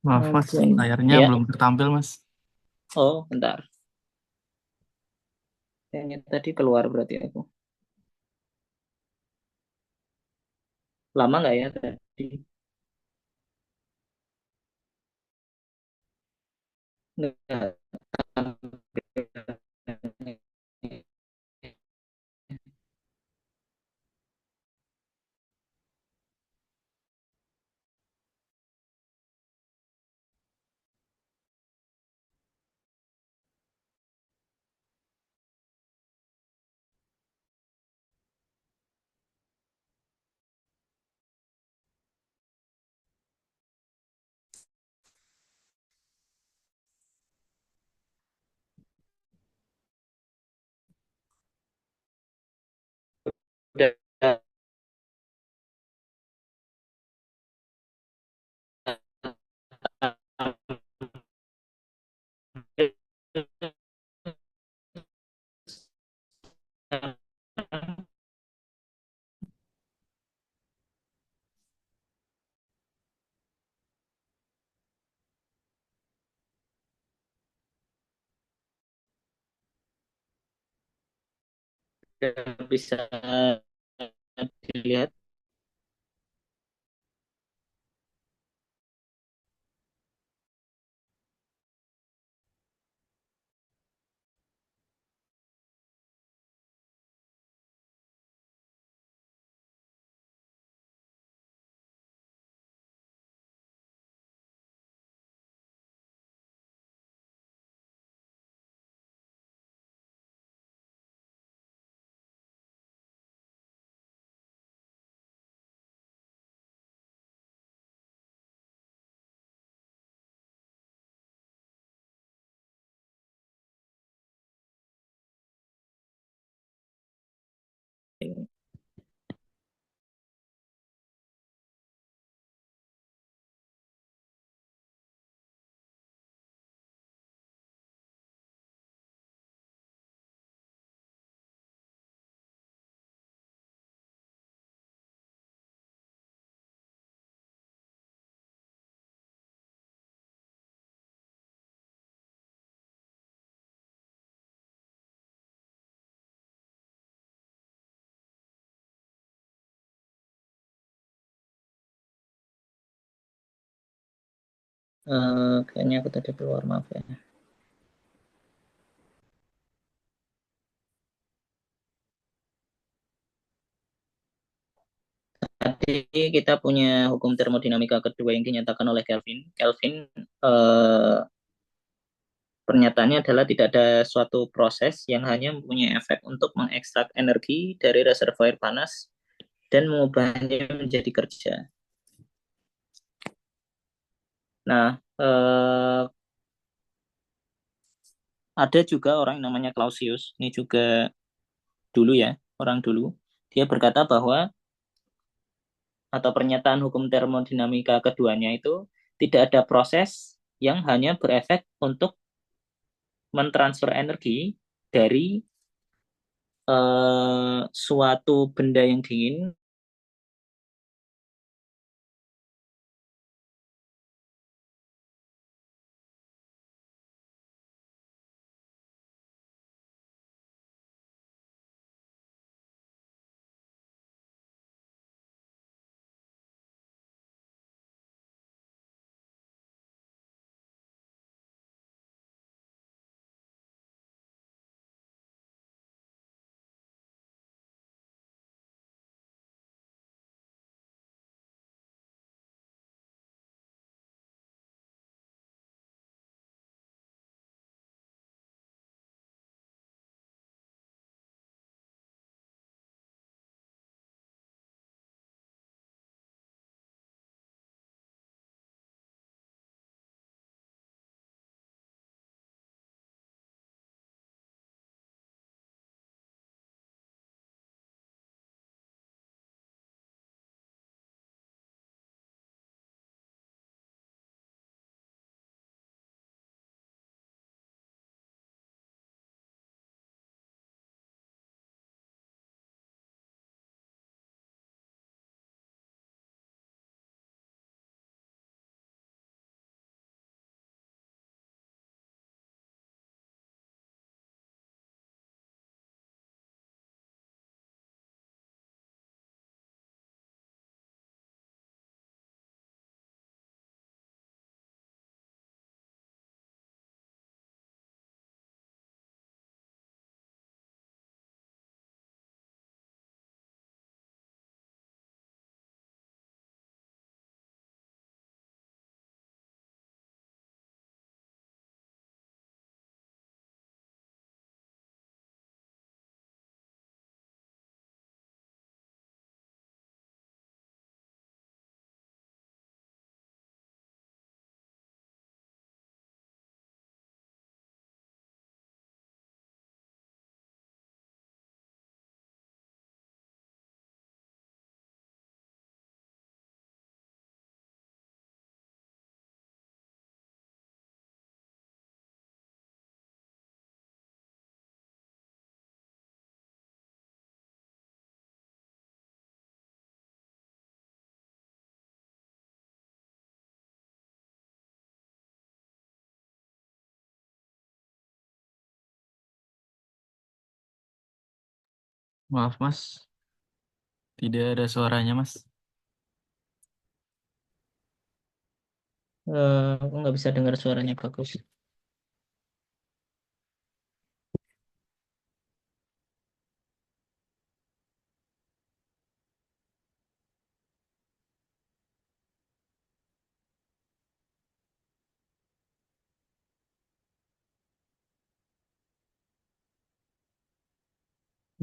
B: Maaf Mas,
A: mungkin
B: layarnya
A: ya.
B: belum tertampil Mas.
A: Oh, bentar. Kayaknya tadi keluar berarti aku. Lama nggak ya tadi? Nggak. Udah. Bisa dilihat. Kayaknya aku tadi keluar, maaf ya. Tadi kita punya hukum termodinamika kedua yang dinyatakan oleh Kelvin. Kelvin pernyataannya adalah tidak ada suatu proses yang hanya mempunyai efek untuk mengekstrak energi dari reservoir panas dan mengubahnya menjadi kerja. Nah, ada juga orang yang namanya Clausius, ini juga dulu ya, orang dulu. Dia berkata bahwa atau pernyataan hukum termodinamika keduanya itu tidak ada proses yang hanya berefek untuk mentransfer energi dari suatu benda yang dingin
B: Maaf Mas, tidak ada suaranya Mas.
A: Aku nggak bisa dengar suaranya bagus.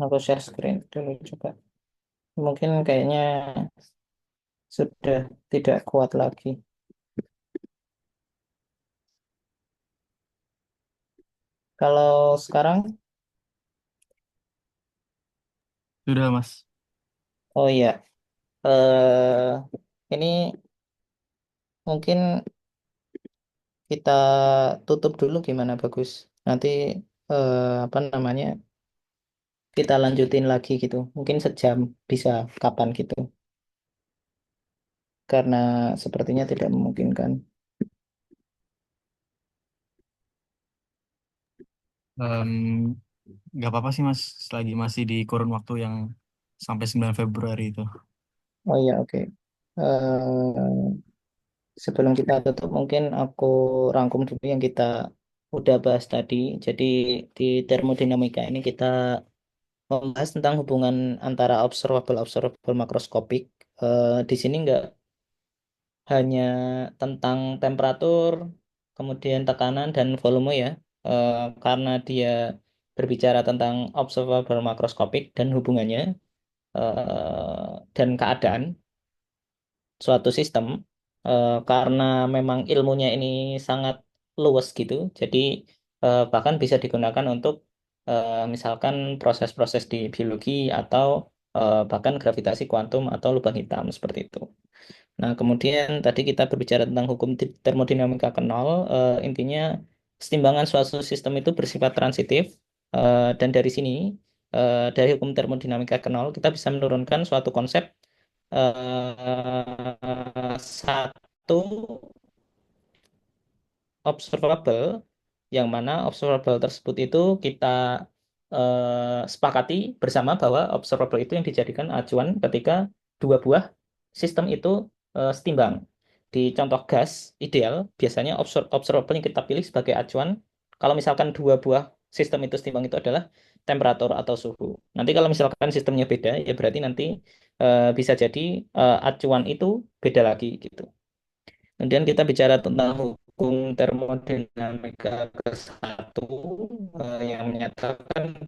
A: Aku share screen dulu coba. Mungkin kayaknya sudah tidak kuat lagi. Kalau sekarang,
B: Sudah Mas.
A: oh iya, ini mungkin kita tutup dulu gimana bagus. Nanti apa namanya kita lanjutin lagi gitu. Mungkin sejam bisa kapan gitu. Karena sepertinya tidak memungkinkan.
B: Em, nggak apa-apa sih Mas, selagi masih di kurun waktu yang sampai 9 Februari itu.
A: Oh iya, oke. Sebelum kita tutup, mungkin aku rangkum dulu yang kita udah bahas tadi. Jadi di termodinamika ini kita membahas tentang hubungan antara observable makroskopik. Di sini nggak hanya tentang temperatur, kemudian tekanan dan volume ya. Karena dia berbicara tentang observable makroskopik dan hubungannya dan keadaan suatu sistem, karena memang ilmunya ini sangat luas gitu. Jadi bahkan bisa digunakan untuk misalkan proses-proses di biologi atau bahkan gravitasi kuantum atau lubang hitam seperti itu. Nah, kemudian tadi kita berbicara tentang hukum termodinamika ke nol. Intinya kesetimbangan suatu sistem itu bersifat transitif, dan dari sini, dari hukum termodinamika ke nol, kita bisa menurunkan suatu konsep satu observable, yang mana observable tersebut itu kita sepakati bersama bahwa observable itu yang dijadikan acuan ketika dua buah sistem itu setimbang. Di contoh gas ideal, biasanya observable yang kita pilih sebagai acuan kalau misalkan dua buah sistem itu setimbang itu adalah temperatur atau suhu. Nanti kalau misalkan sistemnya beda, ya berarti nanti bisa jadi acuan itu beda lagi gitu. Kemudian kita bicara tentang hukum termodinamika ke satu, yang menyatakan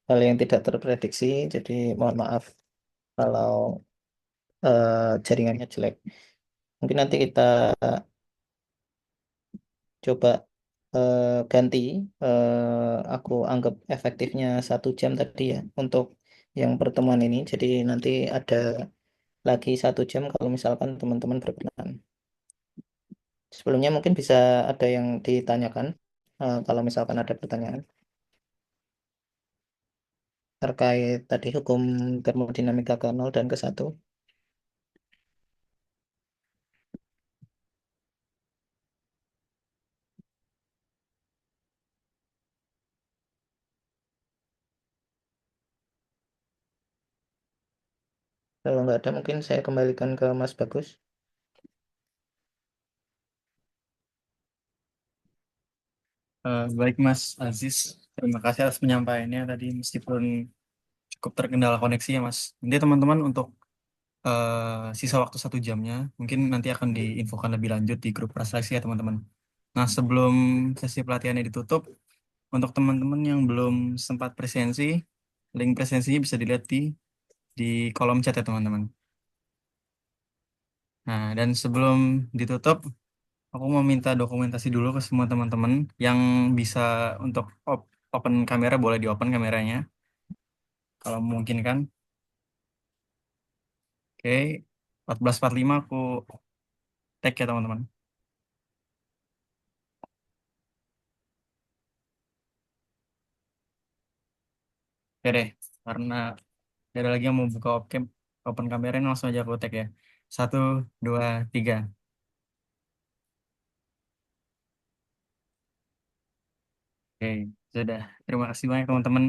A: hal yang tidak terprediksi. Jadi mohon maaf kalau jaringannya jelek. Mungkin nanti kita coba ganti. Aku anggap efektifnya 1 jam tadi ya untuk yang pertemuan ini. Jadi nanti ada lagi 1 jam kalau misalkan teman-teman berkenan. Sebelumnya mungkin bisa ada yang ditanyakan kalau misalkan ada pertanyaan terkait tadi hukum termodinamika ke 0 dan ke 1. Kalau nggak ada mungkin saya kembalikan ke Mas Bagus.
B: Baik Mas Aziz, terima kasih atas penyampaiannya tadi meskipun cukup terkendala koneksi ya Mas. Nanti teman-teman untuk sisa waktu 1 jamnya mungkin nanti akan diinfokan lebih lanjut di grup praseleksi ya teman-teman. Nah sebelum sesi pelatihannya ditutup, untuk teman-teman yang belum sempat presensi, link presensinya bisa dilihat di kolom chat ya teman-teman. Nah dan sebelum ditutup, aku mau minta dokumentasi dulu ke semua teman-teman yang bisa untuk open kamera, boleh di open kameranya kalau memungkinkan. Oke, 14.45 aku tag ya teman-teman. Oke deh, karena gak ada lagi yang mau buka open kamera, ini langsung aja aku tag ya. 1, 2, 3. Oke, sudah. Terima kasih banyak teman-teman.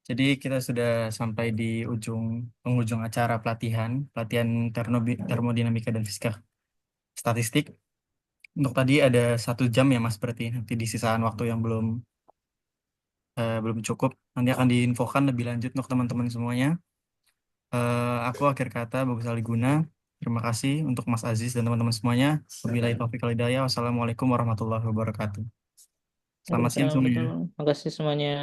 B: Jadi kita sudah sampai di penghujung acara pelatihan termodinamika dan fisika statistik. Untuk tadi ada 1 jam ya Mas, berarti nanti di sisaan waktu yang belum cukup. Nanti akan diinfokan lebih lanjut untuk teman-teman semuanya. Aku akhir kata Bagus Aliguna. Terima kasih untuk Mas Aziz dan teman-teman semuanya. Wabillahi taufiq wal hidayah. Wassalamualaikum warahmatullahi wabarakatuh. Selamat siang
A: Waalaikumsalam.
B: semuanya.
A: Terima kasih semuanya.